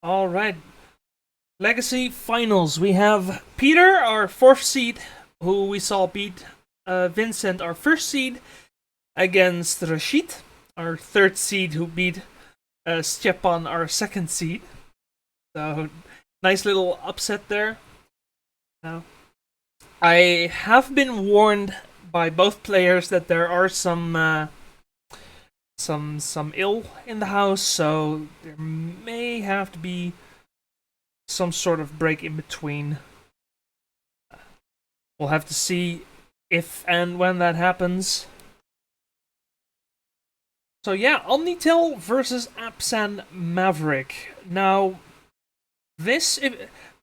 All right. Legacy finals. We have Peter, our fourth seed, who we saw beat Vincent, our first seed, against Rashid, our third seed, who beat Stepan, our second seed. So, nice little upset there. Now, I have been warned by both players that there are some ill in the house, so there may have to be some sort of break in between. We'll have to see if and when that happens. So yeah, Omni-Tell versus Abzan Maverick. Now,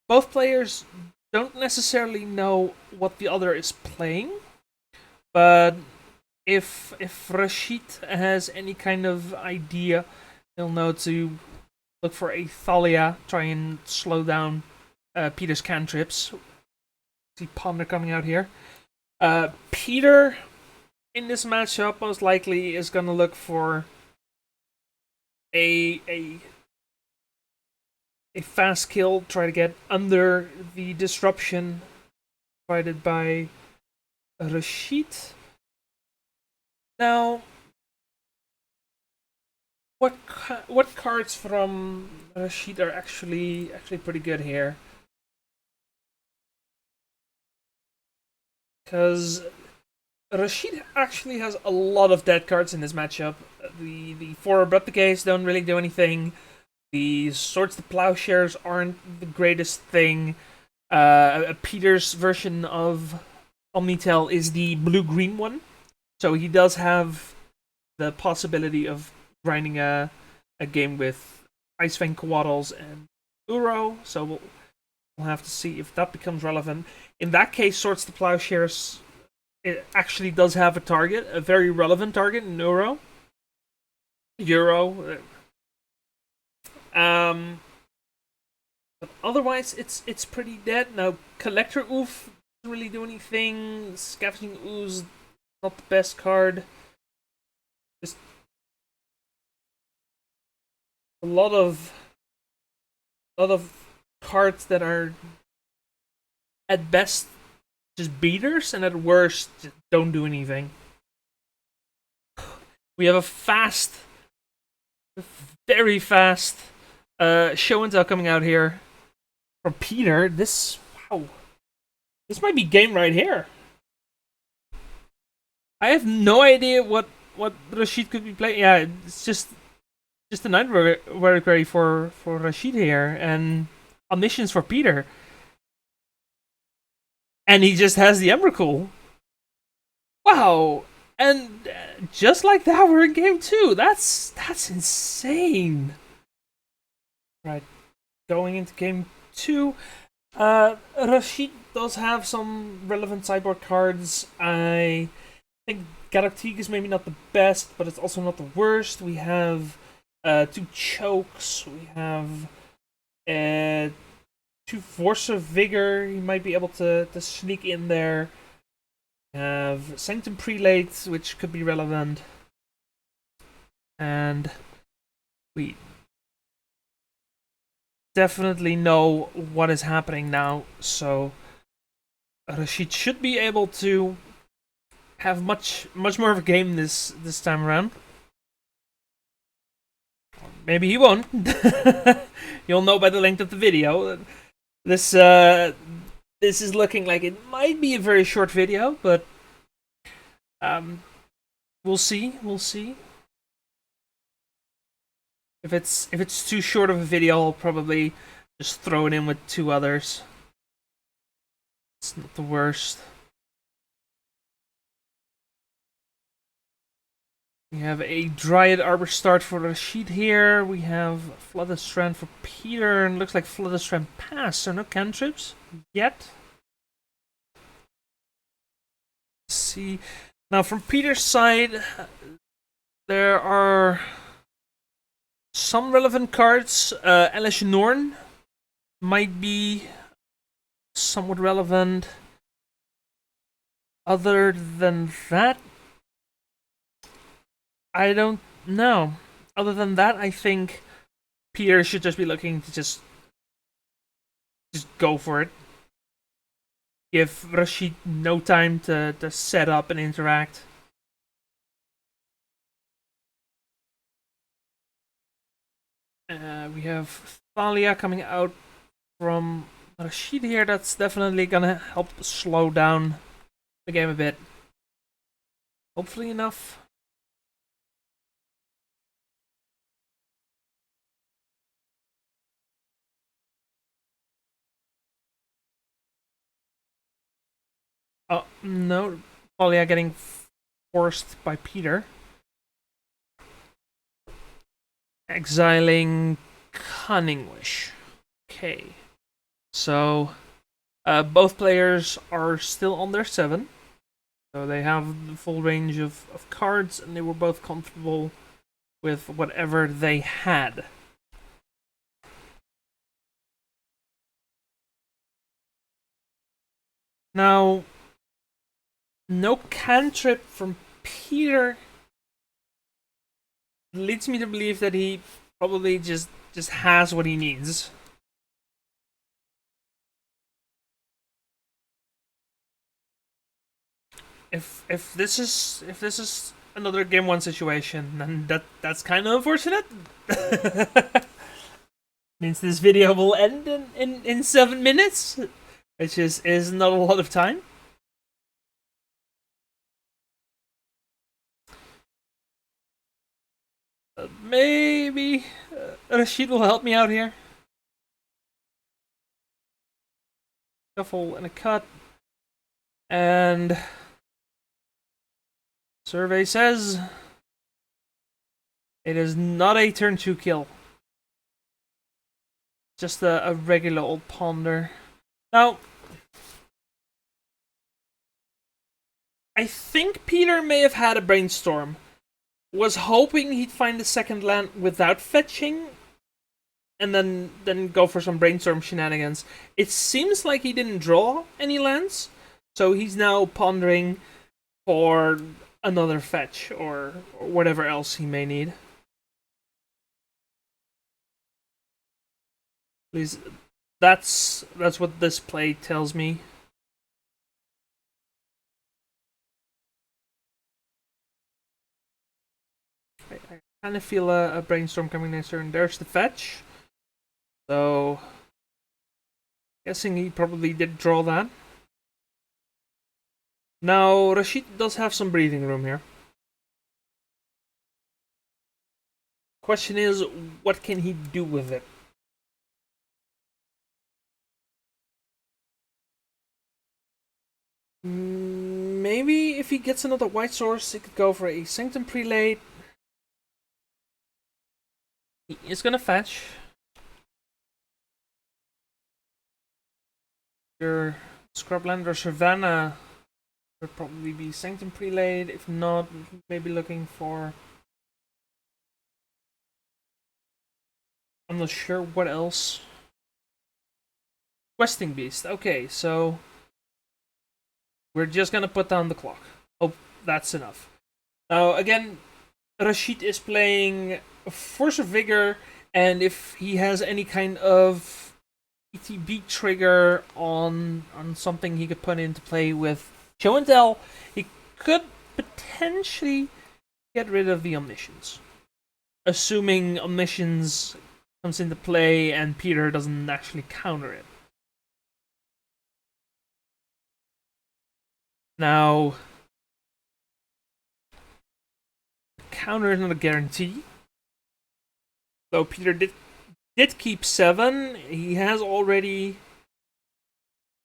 both players don't necessarily know what the other is playing, but if Rashid has any kind of idea, he'll know to look for a Thalia, try and slow down Peter's cantrips. See Ponder coming out here. Peter in this matchup most likely is gonna look for a fast kill, try to get under the disruption provided by Rashid. Now, what cards from Rashid are actually pretty good here? Because Rashid actually has a lot of dead cards in this matchup. The four Abrupticates don't really do anything. The Swords to Plowshares aren't the greatest thing. Peter's version of Omni-Tell is the blue-green one. So he does have the possibility of grinding a game with Ice Fang Coatls and Uro. So we'll have to see if that becomes relevant. In that case, Swords to Plowshares, it actually does have a target, a very relevant target in Euro. But otherwise, it's pretty dead. Now, Collector Oof doesn't really do anything. Scavenging Ooze, not the best card. Just a lot of cards that are at best just beaters, and at worst just don't do anything. We have a fast, very fast show and tell coming out here from Peter. Wow, this might be game right here. I have no idea what Rashid could be playing. Yeah, it's just a nightmare very ready for Rashid here, and omniscience for Peter, and he just has the Emrakul. Wow, and just like that, we're in game two. That's insane. Right, going into game two. Rashid does have some relevant sideboard cards. I think Galactic is maybe not the best, but it's also not the worst. We have two chokes. We have two Force of Vigor. He might be able to sneak in there. We have Sanctum Prelate, which could be relevant. And we definitely know what is happening now, so Rashid should be able to have much more of a game this time around. Maybe he won't. You'll know by the length of the video. This is looking like it might be a very short video, but we'll see. We'll see. If it's too short of a video, I'll probably just throw it in with two others. It's not the worst. We have a Dryad Arbor start for Rashid here. We have Flooded Strand for Peter, and looks like Flooded Strand passed, so no cantrips yet. Let's see. Now, from Peter's side, there are some relevant cards. Elish Norn might be somewhat relevant. Other than that, I don't know. Other than that, I think Peter should just be looking to just go for it. Give Rashid no time to set up and interact. We have Thalia coming out from Rashid here. That's definitely gonna help slow down the game a bit. Hopefully enough. Oh, no. Thalia getting forced by Peter. Exiling Cunning Wish. Okay. So, both players are still on their 7. So they have the full range of cards, and they were both comfortable with whatever they had. Now, no cantrip from Peter leads me to believe that he probably just has what he needs. If this is another game 1 situation, then that's kind of unfortunate. Means this video will end in 7 minutes, which is not a lot of time. Maybe Rashid will help me out here. Shuffle and a cut. And survey says it is not a turn 2 kill. Just a regular old ponder. Now, I think Peter may have had a brainstorm. Was hoping he'd find the second land without fetching, and then go for some brainstorm shenanigans. It seems like he didn't draw any lands, so he's now pondering for another fetch or whatever else he may need. Please, that's what this play tells me. I kind of feel a brainstorm coming next turn. There's the fetch. So, guessing he probably did draw that. Now, Rashid does have some breathing room here. Question is, what can he do with it? Maybe if he gets another white source, he could go for a Sanctum Prelate. He is gonna fetch. Your Scrubland or Savannah would probably be Sanctum Prelate. If not, maybe looking for... I'm not sure what else. Questing Beast. Okay, so... we're just gonna put down the clock. Oh, that's enough. Now, again, Rashid is playing Force of Vigor, and if he has any kind of ETB trigger on something he could put into play with Show and Tell, he could potentially get rid of the Omniscience. Assuming Omniscience comes into play and Peter doesn't actually counter it. Now, counter is not a guarantee. Though Peter did keep 7, he has already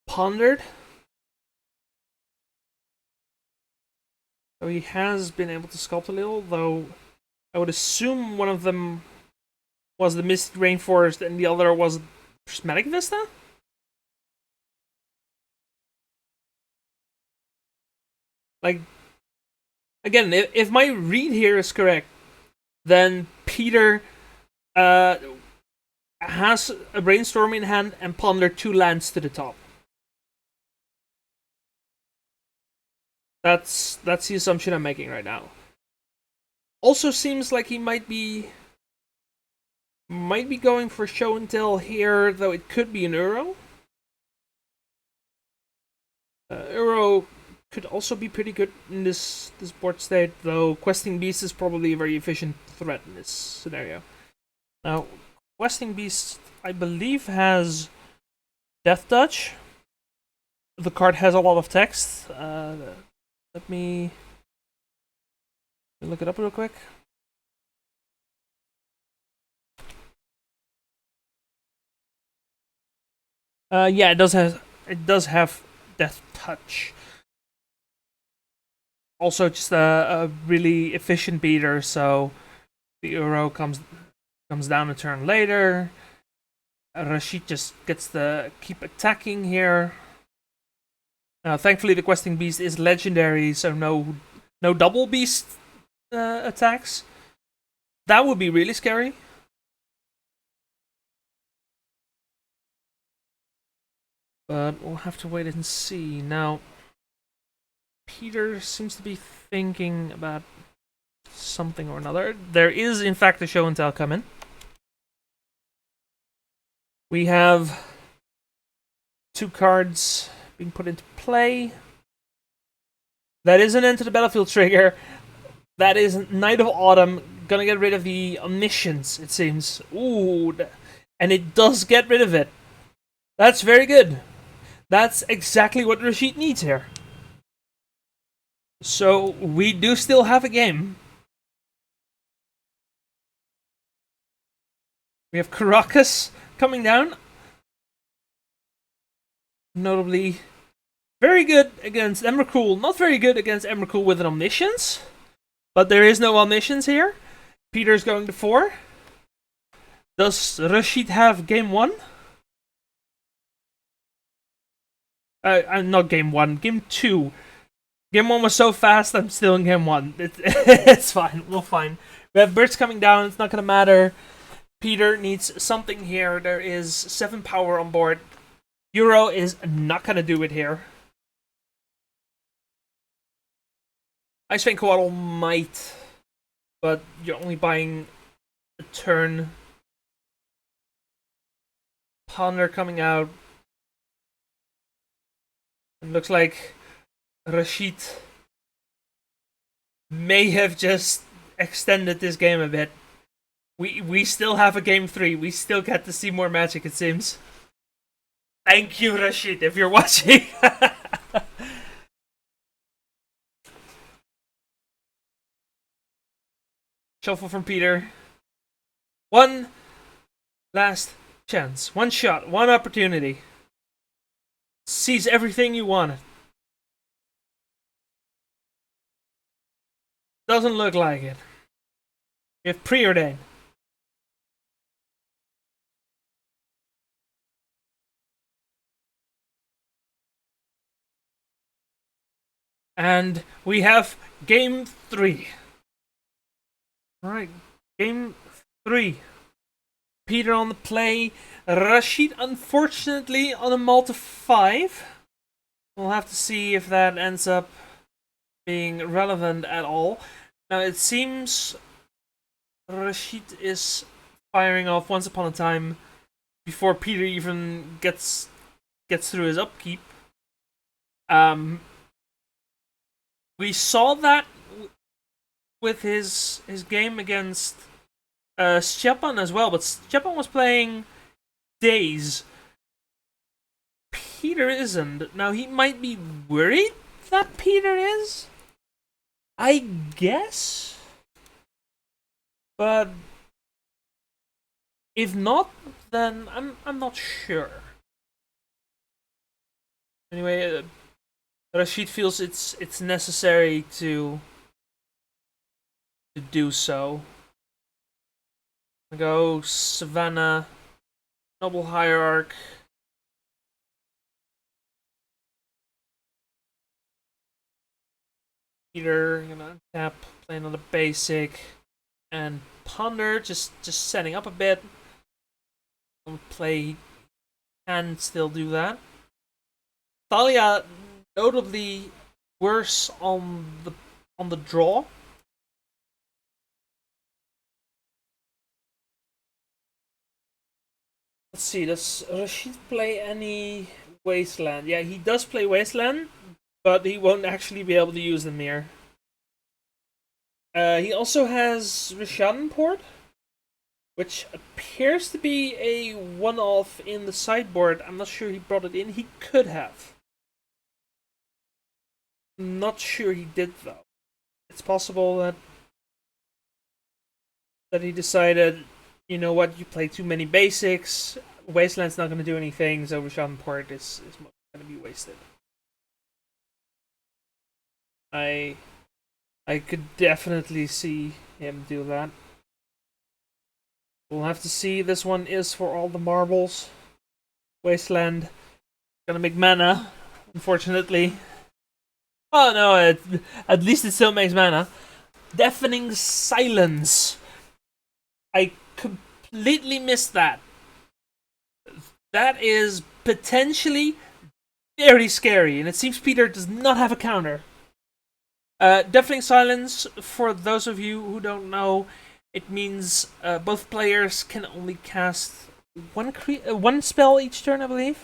pondered. So he has been able to sculpt a little, though I would assume one of them was the Misty Rainforest and the other was Prismatic Vista? Like, again, if my read here is correct, then Peter has a brainstorm in hand and ponder 2 lands to the top. That's the assumption I'm making right now. Also seems like he might be Might be going for show and tell here, though it could be an Euro. Euro could also be pretty good in this board state, though Questing Beast is probably a very efficient threat in this scenario. Now, Questing Beast, I believe, has Death Touch. The card has a lot of text. Let me look it up real quick. Yeah, it does have Death Touch. Also, just a really efficient beater, so the Euro comes down a turn later. Rashid just gets to keep attacking here. Thankfully, the Questing Beast is legendary, so no double beast attacks. That would be really scary. But we'll have to wait and see. Now, Peter seems to be thinking about something or another. There is, in fact, a show and tell coming. We have 2 cards being put into play. That is an Enter the Battlefield trigger. That is Knight of Autumn. Gonna get rid of the Omniscience, it seems. Ooh, and it does get rid of it. That's very good. That's exactly what Rashid needs here. So, we do still have a game. We have Caracas coming down. Notably, very good against Emrakul. Not very good against Emrakul with an Omniscience. But there is no Omniscience here. Peter's going to 4. Does Rashid have game 1? Not game 1, game 2. Game 1 was so fast, I'm still in game 1. It's fine, we'll fine. We have birds coming down, it's not gonna matter. Peter needs something here. There is 7 power on board. Euro is not gonna do it here. Ice Vein Coatl might, but you're only buying a turn. Ponder coming out. It looks like Rashid may have just extended this game a bit. We still have a game 3. We still get to see more magic, it seems. Thank you, Rashid, if you're watching. Shuffle from Peter. One last chance. One shot. One opportunity. Seize everything you wanted. Doesn't look like it. You have preordained. And we have game 3. Alright, game 3. Peter on the play. Rashid, unfortunately, on a multi 5. We'll have to see if that ends up being relevant at all. Now, it seems Rashid is firing off Once Upon a Time before Peter even gets through his upkeep. We saw that with his game against Stepan as well, but Stepan was playing Days. Peter isn't. Now, he might be worried that Peter is, I guess. But if not, then I'm not sure. Anyway, Rashid feels it's necessary to do so. Go Savannah, Noble Hierarch. Peter, gonna tap, play another basic, and Ponder, just setting up a bit. Play can still do that. Thalia notably worse on the draw. Let's see, does Rashid play any Wasteland? Yeah, he does play Wasteland, but he won't actually be able to use them here. He also has Rishadan which appears to be a one-off in the sideboard. I'm not sure he brought it in. He could have. Not sure he did, though. It's possible that he decided, you know what, you play too many basics. Wasteland's not going to do anything, so Rishadan Port is going to be wasted. I could definitely see him do that. We'll have to see. This one is for all the marbles. Wasteland. Gonna make mana, unfortunately. Oh no, at least it still makes mana. Deafening Silence. I completely missed that. That is potentially very scary, and it seems Peter does not have a counter. Deafening Silence, for those of you who don't know, it means both players can only cast one spell each turn, I believe.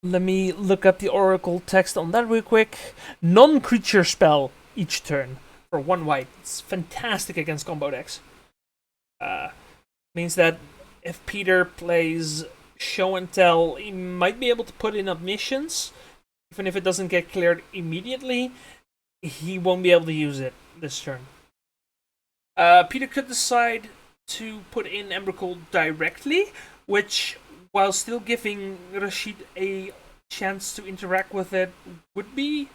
Let me look up the Oracle text on that real quick. Non-creature spell each turn for 1 white. It's fantastic against combo decks. Means that if Peter plays Show and Tell, he might be able to put in Omniscience. Even if it doesn't get cleared immediately, he won't be able to use it this turn. Peter could decide to put in Emrakul directly, which, while still giving Rashid a chance to interact with it, would be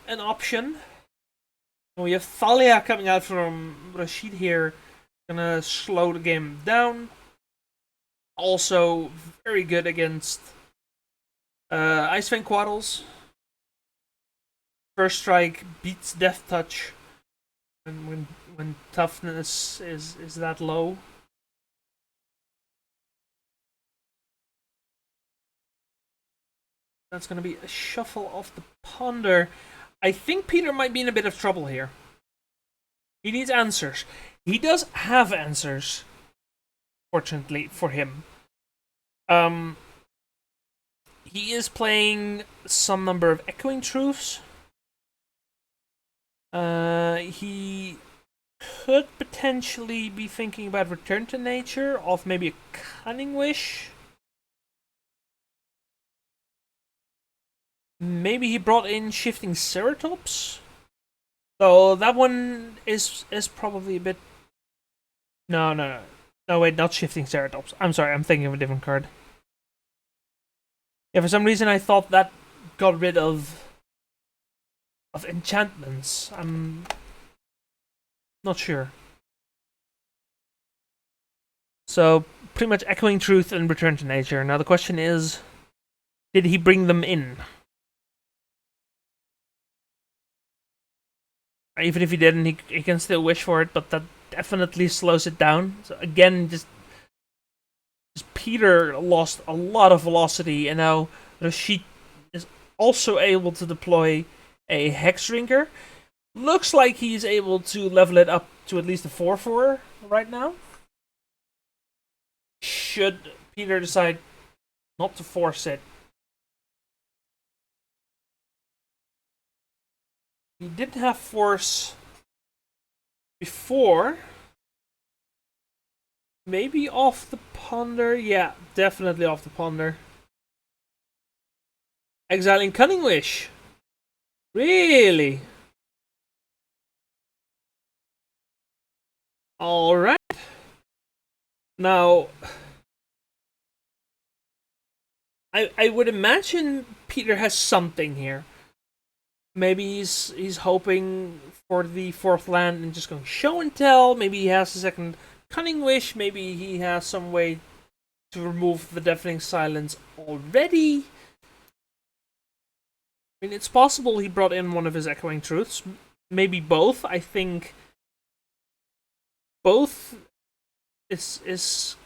an option. And we have Thalia coming out from Rashid here, gonna slow the game down. Also, very good against Icevein Quaddles. First Strike beats Death Touch when toughness is that low. That's going to be a shuffle of the Ponder. I think Peter might be in a bit of trouble here. He needs answers. He does have answers, fortunately for him. He is playing some number of Echoing Truths. He could potentially be thinking about Return to Nature, of maybe a Cunning Wish. Maybe he brought in Shifting Ceratops. So that one is probably a bit. No, wait, not Shifting Ceratops. I'm sorry, I'm thinking of a different card. Yeah, for some reason I thought that got rid of enchantments. I'm not sure. So pretty much Echoing Truth and Return to Nature. Now the question is, did he bring them in? Even if he didn't, he can still wish for it, but that definitely slows it down. So again, just Peter lost a lot of velocity, and now Rashid is also able to deploy a Hex Drinker. Looks like he's able to level it up to at least a 4/4 right now. Should Peter decide not to force it. He didn't have force before. Maybe off the Ponder. Yeah, definitely off the Ponder. Exiling Cunning Wish. Really? Alright. Now, I would imagine Peter has something here. Maybe he's hoping for the 4th land and just going Show and Tell. Maybe he has a second Cunning Wish. Maybe he has some way to remove the Deafening Silence already. I mean, it's possible he brought in one of his Echoing Truths. Maybe both. I think both is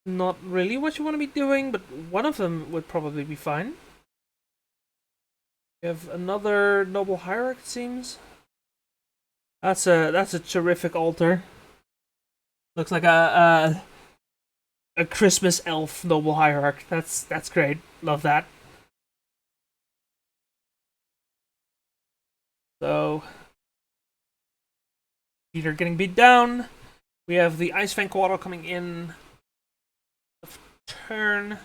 not really what you want to be doing, but one of them would probably be fine. We have another Noble Hierarch, it seems. That's a terrific altar. Looks like a Christmas elf noble hierarch. That's great. Love that. So Peter getting beat down. We have the Ice Fang Koala coming in. Turn.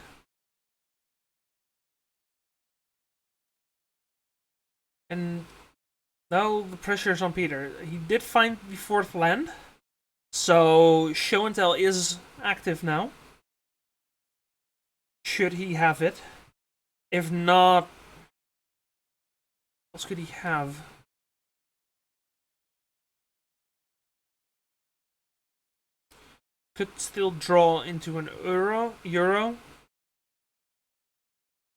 And now the pressure is on Peter. He did find the fourth land. So Show and Tell is active now. Should he have it? If not, what else could he have? Could still draw into an Euro.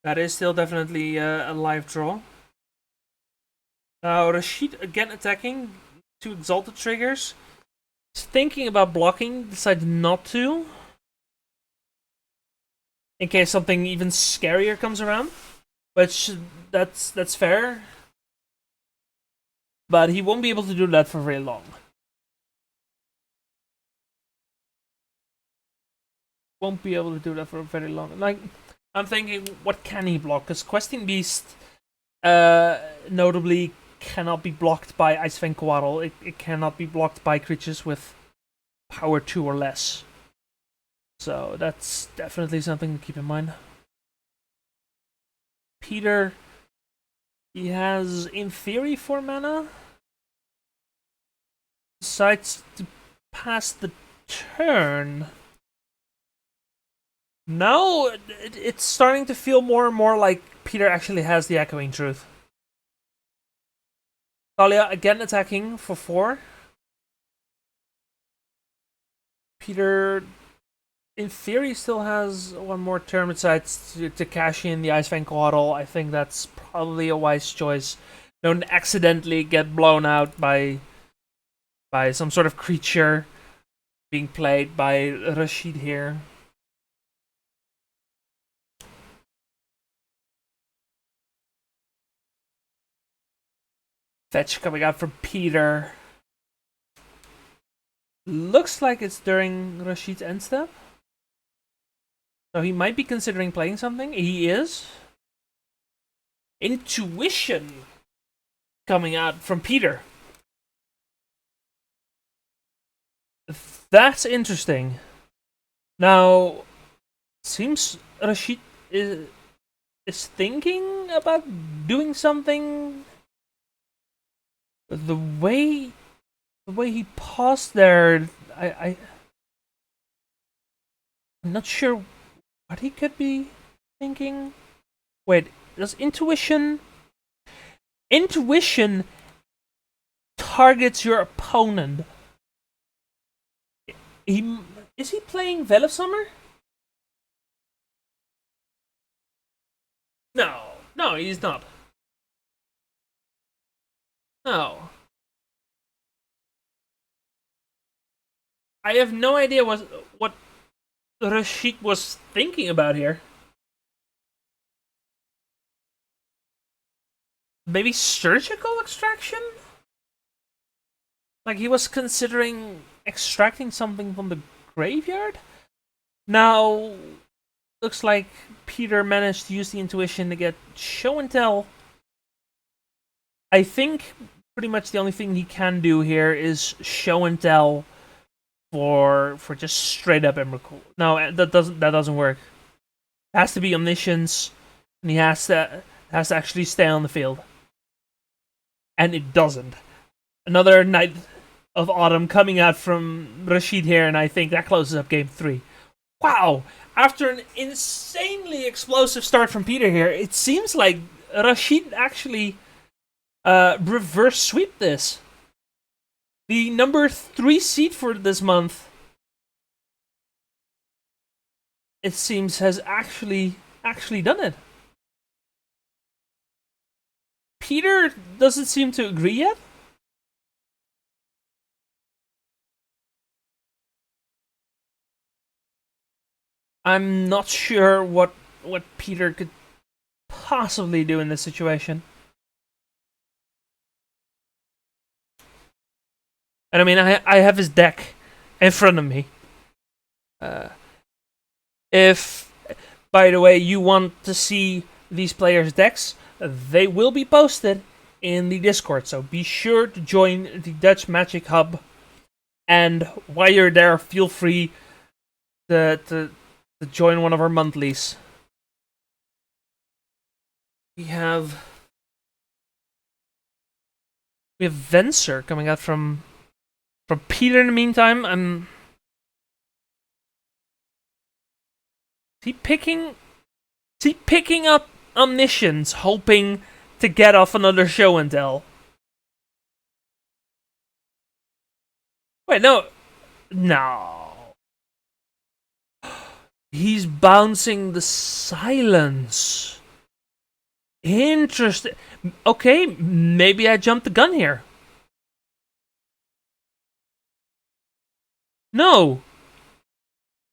That is still definitely a live draw. Now Rashid again attacking. 2 Exalted triggers. He's thinking about blocking, decided not to. In case something even scarier comes around. Which, that's fair. But he won't be able to do that for very long. Won't be able to do that for very long. Like, I'm thinking, what can he block? Because Questing Beast, notably, cannot be blocked by Ice Fang Koala. It cannot be blocked by creatures with power 2 or less. So that's definitely something to keep in mind. Peter, he has, in theory, 4 mana. Decides to pass the turn. Now, it's starting to feel more and more like Peter actually has the Echoing Truth. Talia again attacking for 4. Peter, in theory, still has 1 more turn besides to cash in the Ice Fang Koala. I think that's probably a wise choice. Don't accidentally get blown out by some sort of creature being played by Rashid here. Fetch coming out from Peter. Looks like it's during Rashid's end step. So he might be considering playing something. He is. Intuition coming out from Peter. That's interesting. Now, seems Rashid is thinking about doing something. The way he paused there, I'm not sure what he could be thinking. Wait, does intuition targets your opponent? Is he playing Veil of Summer? No, he's not. No. I have no idea what Rashid was thinking about here. Maybe surgical extraction? Like he was considering extracting something from the graveyard? Now, looks like Peter managed to use the intuition to get Show and Tell. I think pretty much the only thing he can do here is Show and Tell for just straight up Emrakul. No, that doesn't work. It has to be Omniscience, and he has to actually stay on the field. And it doesn't. Another Night of Autumn coming out from Rashid here, and I think that closes up game 3. Wow! After an insanely explosive start from Peter here, it seems like Rashid actually reverse sweep this. The number 3 seed for this month, it seems, has actually done it. Peter doesn't seem to agree yet. I'm not sure what Peter could possibly do in this situation. And I mean, I have his deck in front of me. If, by the way, you want to see these players' decks, they will be posted in the Discord. So be sure to join the Dutch Magic Hub. And while you're there, feel free to join one of our monthlies. We have Venser coming out from Peter in the meantime. Is he picking up Omniscience, hoping to get off another show and tell? Wait, no. He's bouncing the silence. Interesting. Okay, maybe I jumped the gun here. No,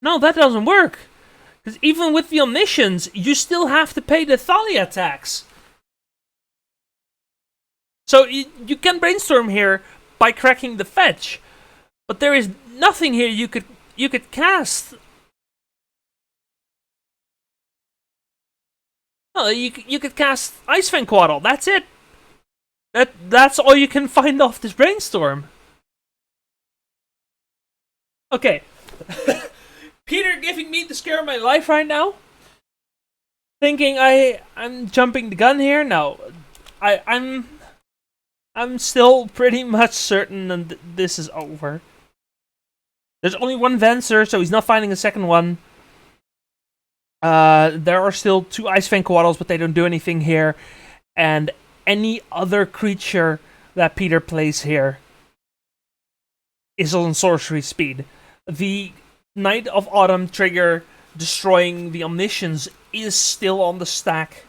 that doesn't work. Because even with the Omniscience, you still have to pay the Thalia tax. So you can brainstorm here by cracking the fetch, but there is nothing here you could cast. Oh, you could cast Ice Quaddle. That's it. That's all you can find off this brainstorm. Okay. Peter giving me the scare of my life right now. Thinking I'm jumping the gun here. No, I'm still pretty much certain that this is over. There's only one Venser, so he's not finding a second one. There are still 2 Ice Quaddles, but they don't do anything here. And any other creature that Peter plays here is on sorcery speed. The Night of Autumn trigger destroying the Omniscience is still on the stack.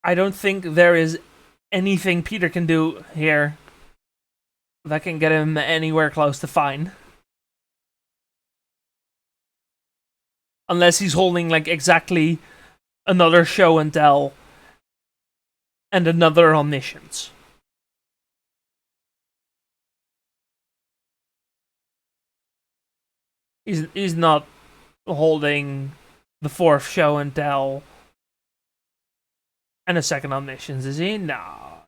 I don't think there is anything Peter can do here that can get him anywhere close to fine. Unless he's holding like exactly another show and tell and another Omniscience. He's not holding the 4th show and tell and a second Omniscience, is he? No.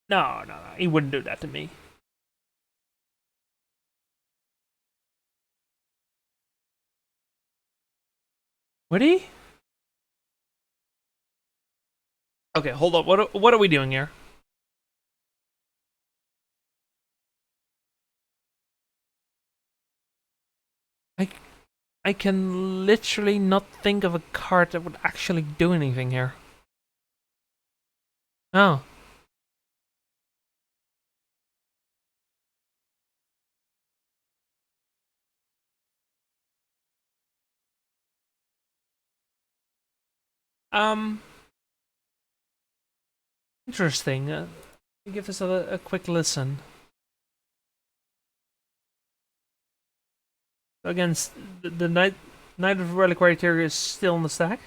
He wouldn't do that to me. Would he? Okay, hold up. What are we doing here? I can literally not think of a card that would actually do anything here. Oh. Interesting. Give us a quick listen. Again, the Night of Reliquary Tier is still in the stack.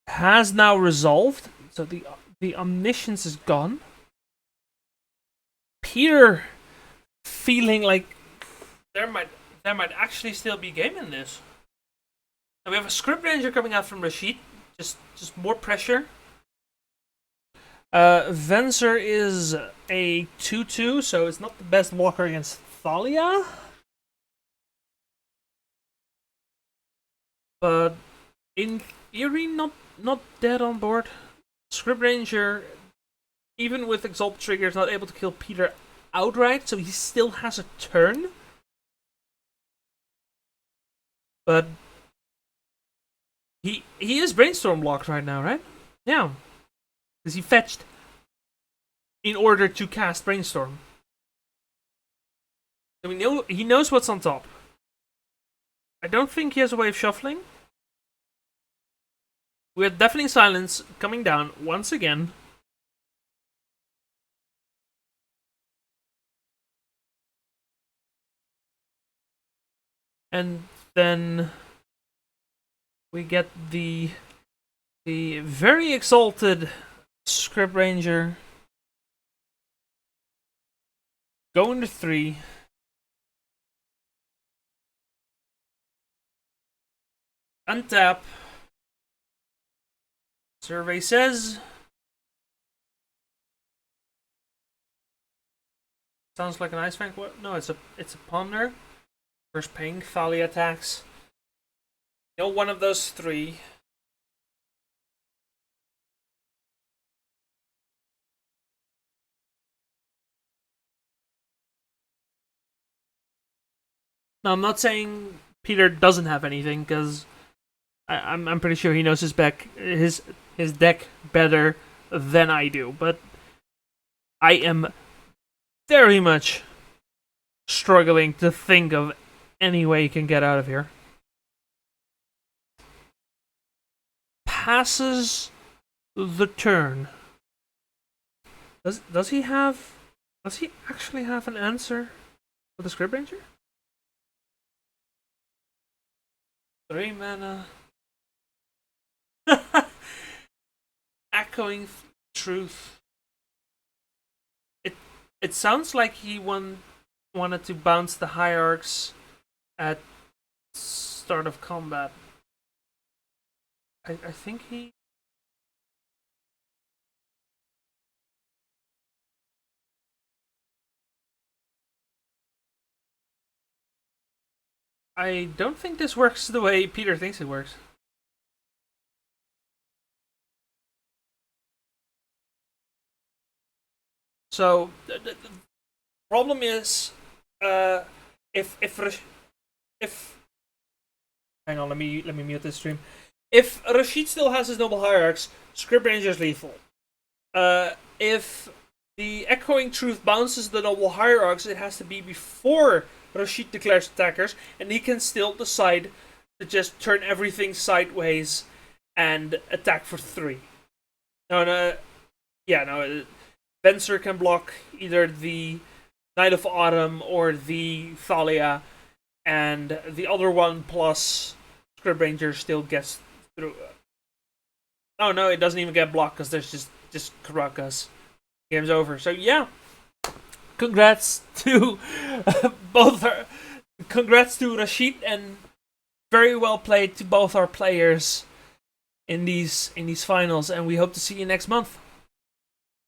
Has now resolved, so the Omniscience is gone. Peter feeling like there might actually still be game in this. And we have a Script Ranger coming out from Rashid. Just more pressure. Venser is a 2/2, so it's not the best blocker against Thalia. But in theory, not dead on board. Script Ranger, even with Exalt Trigger, is not able to kill Peter outright, so he still has a turn. But he is Brainstorm blocked right now, right? Yeah. Because he fetched in order to cast Brainstorm. So he knows what's on top. I don't think he has a way of shuffling. We have Deafening Silence coming down once again. And then we get the very exalted Script Ranger. Going to 3. Untap. Survey says. Sounds like an Ice Fang. What? No, it's a Ponder. First ping. Thalia attacks. No one of those 3. Now, I'm not saying Peter doesn't have anything, because I'm pretty sure he knows his deck better than I do. But I am very much struggling to think of any way he can get out of here. Passes the turn. Does he actually have an answer for the Script Ranger? 3 mana. Echoing Truth. It sounds like he wanted to bounce the Hierarchs at start of combat. I think he... I don't think this works the way Peter thinks it works. So the problem is, if hang on, let me mute this stream. If Rashid still has his Noble Hierarchs, Script Ranger is lethal. If the Echoing Truth bounces the Noble Hierarchs, it has to be before Rashid declares attackers, and he can still decide to just turn everything sideways and attack for 3. No, Venser can block either the Knight of Autumn or the Thalia, and the other one plus Script Ranger still gets through. Oh no, it doesn't even get blocked because there's just Karakas. Game's over. So yeah, congrats to congrats to Rashid, and very well played to both our players in these finals, and we hope to see you next month.